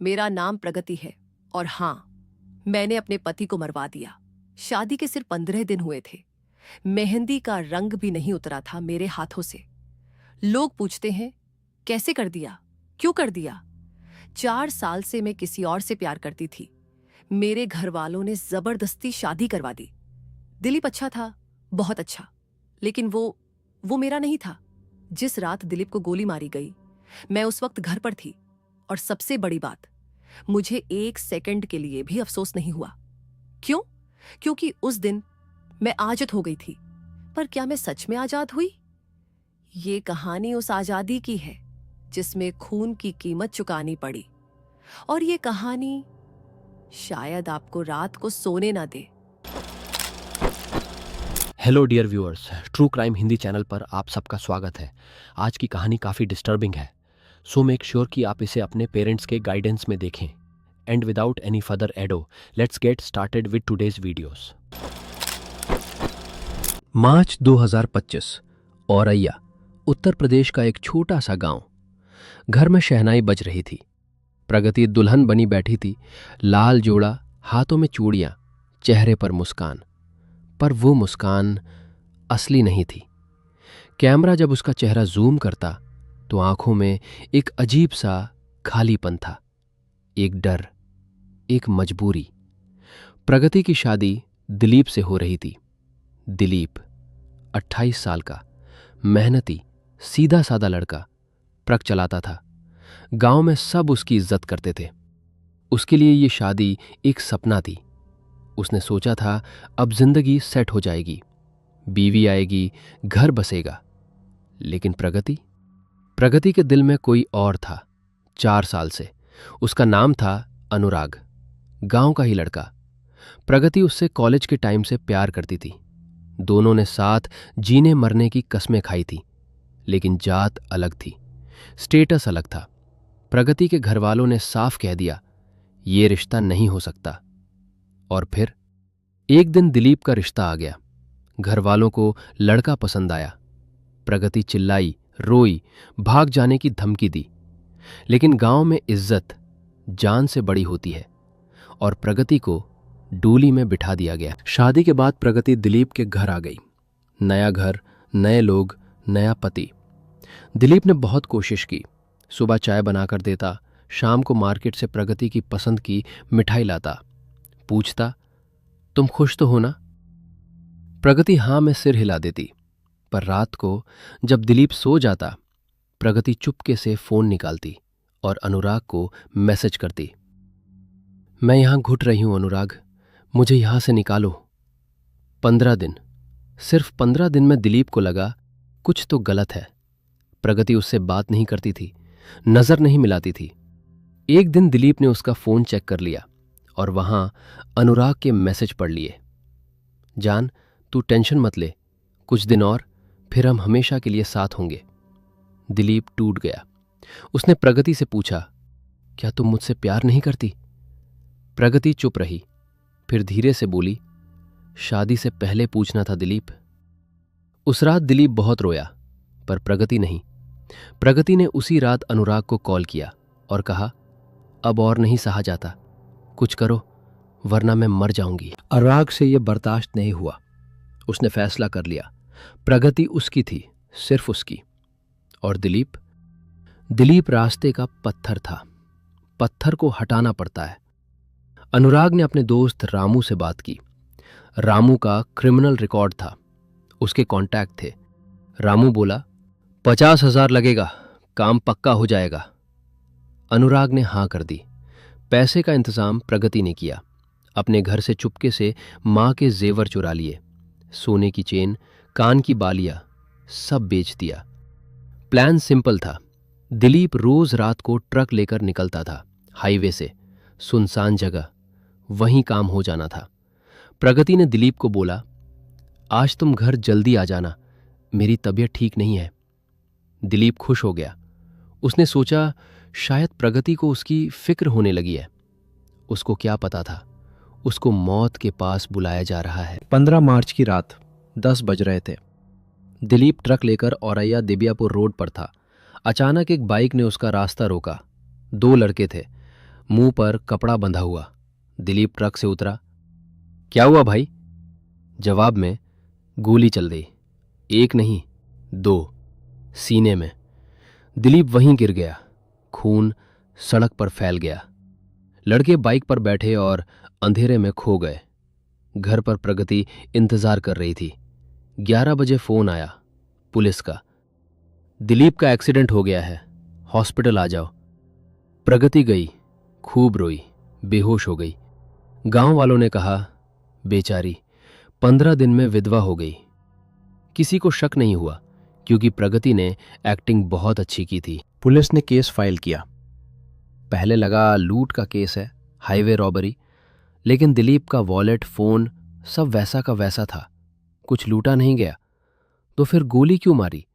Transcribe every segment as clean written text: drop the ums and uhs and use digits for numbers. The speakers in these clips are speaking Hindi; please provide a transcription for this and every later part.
मेरा नाम प्रगति है और हाँ, मैंने अपने पति को मरवा दिया। शादी के सिर्फ 15 दिन हुए थे। मेहंदी का रंग भी नहीं उतरा था मेरे हाथों से। लोग पूछते हैं, कैसे कर दिया, क्यों कर दिया? 4 साल से मैं किसी और से प्यार करती थी। मेरे घर वालों ने जबरदस्ती शादी करवा दी। दिलीप अच्छा था, बहुत अच्छा, लेकिन वो मेरा नहीं था। जिस रात दिलीप को गोली मारी गई, मैं उस वक्त घर पर थी। और सबसे बड़ी बात, मुझे 1 सेकंड के लिए भी अफसोस नहीं हुआ। क्यों? क्योंकि उस दिन मैं आज़ाद हो गई थी। पर क्या मैं सच में आज़ाद हुई? ये कहानी उस आज़ादी की है जिसमें खून की कीमत चुकानी पड़ी। और ये कहानी शायद आपको रात को सोने ना दे। Hello dear viewers, true crime Hindi channel पर आप सबका स्वागत है। आज की कहानी काफ़ी डिस्टर्बिंग है, सो मेक श्योर कि आप इसे अपने पेरेंट्स के गाइडेंस में देखें। And without any further ado, let's get started with today's videos. मार्च 2025, औरैया, उत्तर प्रदेश का एक छोटा सा गांव। घर में शहनाई बज रही थी। प्रगति दुल्हन बनी बैठी थी, लाल जोड़ा, हाथों में चूड़ियां, चेहरे पर मुस्कान। पर वो मुस्कान असली नहीं थी। कैमरा जब उसका चेहरा जूम करता तो आंखों में एक अजीब सा खालीपन था, एक डर, एक मजबूरी। प्रगति की शादी दिलीप से हो रही थी। दिलीप 28 साल का, मेहनती, सीधा सादा लड़का, ट्रक चलाता था। गांव में सब उसकी इज्जत करते थे। उसके लिए ये शादी एक सपना थी। उसने सोचा था अब जिंदगी सेट हो जाएगी, बीवी आएगी, घर बसेगा। लेकिन प्रगति के दिल में कोई और था। 4 साल से उसका नाम था अनुराग, गांव का ही लड़का। प्रगति उससे कॉलेज के टाइम से प्यार करती थी। दोनों ने साथ जीने मरने की कस्में खाई थी। लेकिन जात अलग थी, स्टेटस अलग था। प्रगति के घर वालों ने साफ कह दिया, ये रिश्ता नहीं हो सकता। और फिर एक दिन दिलीप का रिश्ता आ गया। घर वालों को लड़का पसंद आया। प्रगति चिल्लाई, रोई, भाग जाने की धमकी दी। लेकिन गांव में इज्जत जान से बड़ी होती है और प्रगति को डोली में बिठा दिया गया। शादी के बाद प्रगति दिलीप के घर आ गई। नया घर, नए लोग, नया पति। दिलीप ने बहुत कोशिश की। सुबह चाय बनाकर देता, शाम को मार्केट से प्रगति की पसंद की मिठाई लाता। पूछता, तुम खुश तो हो ना? प्रगति हाँ में सिर हिला देती। पर रात को जब दिलीप सो जाता, प्रगति चुपके से फोन निकालती और अनुराग को मैसेज करती, मैं यहां घुट रही हूं अनुराग, मुझे यहां से निकालो। 15 दिन, सिर्फ 15 दिन में दिलीप को लगा कुछ तो गलत है। प्रगति उससे बात नहीं करती थी, नजर नहीं मिलाती थी। एक दिन दिलीप ने उसका फोन चेक कर लिया और वहां अनुराग के मैसेज पढ़ लिए। जान, तू टेंशन मत ले, कुछ दिन और, फिर हम हमेशा के लिए साथ होंगे। दिलीप टूट गया। उसने प्रगति से पूछा, क्या तुम मुझसे प्यार नहीं करती? प्रगति चुप रही, फिर धीरे से बोली, शादी से पहले पूछना था दिलीप। उस रात दिलीप बहुत रोया, पर प्रगति नहीं। प्रगति ने उसी रात अनुराग को कॉल किया और कहा, अब और नहीं सहा जाता, कुछ करो वरना मैं मर जाऊंगी। अनुराग से यह बर्दाश्त नहीं हुआ। उसने फैसला कर लिया, प्रगति उसकी थी, सिर्फ उसकी। और दिलीप रास्ते का पत्थर था। पत्थर को हटाना पड़ता है। अनुराग ने अपने दोस्त रामू से बात की। रामू का क्रिमिनल रिकॉर्ड था, उसके कॉन्टैक्ट थे। रामू बोला, 50,000 लगेगा, काम पक्का हो जाएगा। अनुराग ने हाँ कर दी। पैसे का इंतजाम प्रगति ने किया। अपने घर से चुपके से मां के जेवर चुरा लिए, सोने की चेन, कान की बालियां, सब बेच दिया। प्लान सिंपल था। दिलीप रोज रात को ट्रक लेकर निकलता था, हाईवे से, सुनसान जगह, वहीं काम हो जाना था। प्रगति ने दिलीप को बोला, आज तुम घर जल्दी आ जाना, मेरी तबीयत ठीक नहीं है। दिलीप खुश हो गया। उसने सोचा शायद प्रगति को उसकी फिक्र होने लगी है। उसको क्या पता था, उसको मौत के पास बुलाया जा रहा है। 15 मार्च की रात 10 बज रहे थे। दिलीप ट्रक लेकर औरैया दिबियापुर रोड पर था। अचानक एक बाइक ने उसका रास्ता रोका। 2 लड़के थे। मुंह पर कपड़ा बंधा हुआ। दिलीप ट्रक से उतरा। क्या हुआ भाई? जवाब में गोली चल गई। एक नहीं, 2, सीने में। दिलीप वहीं गिर गया। खून सड़क पर फैल गया। लड़के बाइक पर बैठे और अंधेरे में खो गए। घर पर प्रगति इंतजार कर रही थी। 11 बजे फोन आया पुलिस का। दिलीप का एक्सीडेंट हो गया है, हॉस्पिटल आ जाओ। प्रगति गई, खूब रोई, बेहोश हो गई। गांव वालों ने कहा, बेचारी 15 दिन में विधवा हो गई। किसी को शक नहीं हुआ क्योंकि प्रगति ने एक्टिंग बहुत अच्छी की थी। पुलिस ने केस फाइल किया। पहले लगा लूट का केस है, हाईवे रॉबरी, लेकिन दिलीप का वॉलेट, फोन सब वैसा का वैसा था। कुछ लूटा नहीं गया। तो फिर गोली क्यों मारी?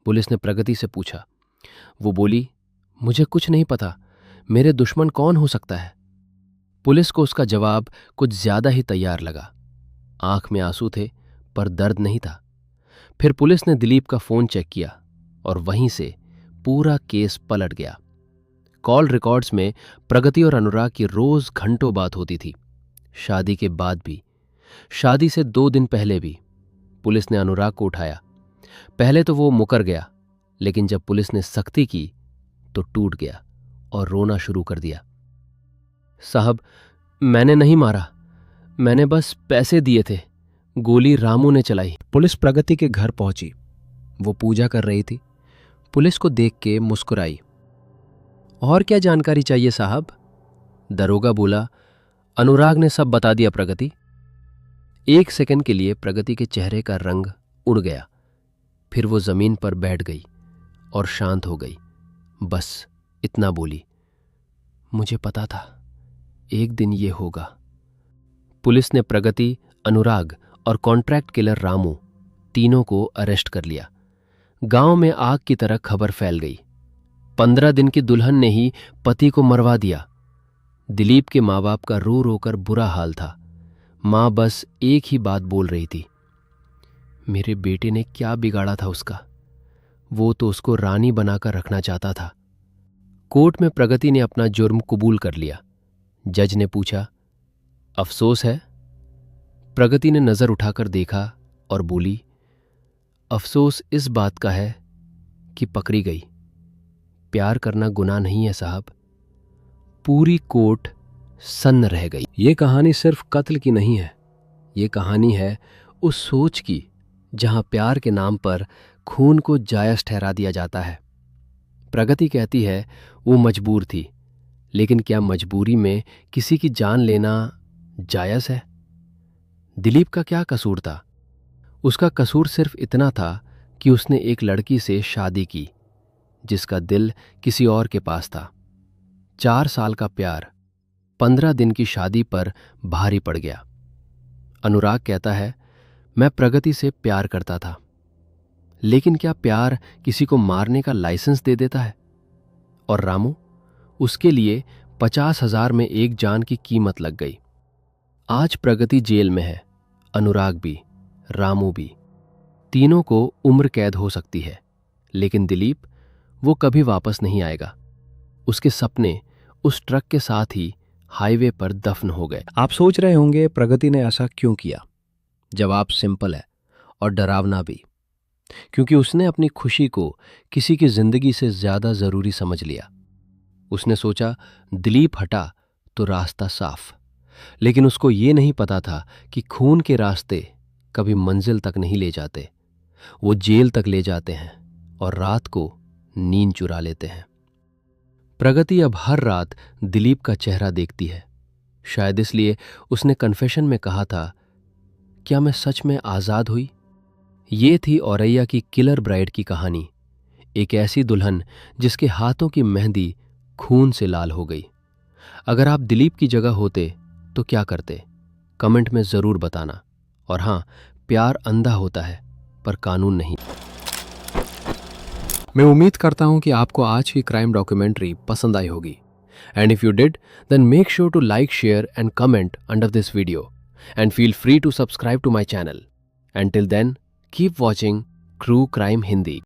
पुलिस ने प्रगति से पूछा। वो बोली, मुझे कुछ नहीं पता, मेरे दुश्मन कौन हो सकता है? पुलिस को उसका जवाब कुछ ज्यादा ही तैयार लगा। आंख में आंसू थे पर दर्द नहीं था। फिर पुलिस ने दिलीप का फोन चेक किया और वहीं से पूरा केस पलट गया। कॉल रिकॉर्ड्स में प्रगति और अनुराग की रोज घंटों बात होती थी। शादी के बाद भी, शादी से 2 दिन पहले भी। पुलिस ने अनुराग को उठाया। पहले तो वो मुकर गया, लेकिन जब पुलिस ने सख्ती की तो टूट गया और रोना शुरू कर दिया। साहब, मैंने नहीं मारा, मैंने बस पैसे दिए थे, गोली रामू ने चलाई। पुलिस प्रगति के घर पहुंची। वो पूजा कर रही थी। पुलिस को देख के मुस्कुराई। और क्या जानकारी चाहिए साहब? दरोगा बोला। अनुराग ने सब बता दिया प्रगति। 1 सेकंड के लिए प्रगति के चेहरे का रंग उड़ गया। फिर वो जमीन पर बैठ गई और शांत हो गई। बस इतना बोली, मुझे पता था एक दिन ये होगा। पुलिस ने प्रगति, अनुराग और कॉन्ट्रैक्ट किलर रामू तीनों को अरेस्ट कर लिया। गांव में आग की तरह खबर फैल गई। 15 दिन की दुल्हन ने ही पति को मरवा दिया। दिलीप के माँ बाप का रो रो कर बुरा हाल था। माँ बस एक ही बात बोल रही थी, मेरे बेटे ने क्या बिगाड़ा था उसका? वो तो उसको रानी बनाकर रखना चाहता था। कोर्ट में प्रगति ने अपना जुर्म कबूल कर लिया। जज ने पूछा, अफसोस है? प्रगति ने नजर उठाकर देखा और बोली, अफसोस इस बात का है कि पकड़ी गई। प्यार करना गुनाह नहीं है साहब। पूरी कोर्ट सन्न रह गई। ये कहानी सिर्फ कत्ल की नहीं है, ये कहानी है उस सोच की जहां प्यार के नाम पर खून को जायज ठहरा दिया जाता है। प्रगति कहती है वो मजबूर थी, लेकिन क्या मजबूरी में किसी की जान लेना जायज है? दिलीप का क्या कसूर था? उसका कसूर सिर्फ इतना था कि उसने एक लड़की से शादी की जिसका दिल किसी और के पास था। 4 साल का प्यार 15 दिन की शादी पर भारी पड़ गया। अनुराग कहता है, मैं प्रगति से प्यार करता था, लेकिन क्या प्यार किसी को मारने का लाइसेंस दे देता है? और रामू, उसके लिए 50,000 में एक जान की कीमत लग गई। आज प्रगति जेल में है, अनुराग भी, रामू भी। तीनों को उम्र कैद हो सकती है, लेकिन दिलीप, वो कभी वापस नहीं आएगा। उसके सपने उस ट्रक के साथ ही हाईवे पर दफन हो गए। आप सोच रहे होंगे प्रगति ने ऐसा क्यों किया? जवाब सिंपल है और डरावना भी, क्योंकि उसने अपनी खुशी को किसी की जिंदगी से ज्यादा जरूरी समझ लिया। उसने सोचा दिलीप हटा तो रास्ता साफ, लेकिन उसको ये नहीं पता था कि खून के रास्ते कभी मंजिल तक नहीं ले जाते, वो जेल तक ले जाते हैं और रात को नींद चुरा लेते हैं। प्रगति अब हर रात दिलीप का चेहरा देखती है। शायद इसलिए उसने कन्फेशन में कहा था, क्या मैं सच में आजाद हुई? ये थी औरैया की किलर ब्राइड की कहानी। एक ऐसी दुल्हन जिसके हाथों की मेहंदी खून से लाल हो गई। अगर आप दिलीप की जगह होते तो क्या करते? कमेंट में जरूर बताना। और हाँ, प्यार अंधा होता है पर कानून नहीं। मैं उम्मीद करता हूं कि आपको आज की क्राइम डॉक्यूमेंट्री पसंद आई होगी। And if you did, then make sure to like, share and comment under this video. And feel free to subscribe to my channel. Until then, keep watching True Crime Hindi.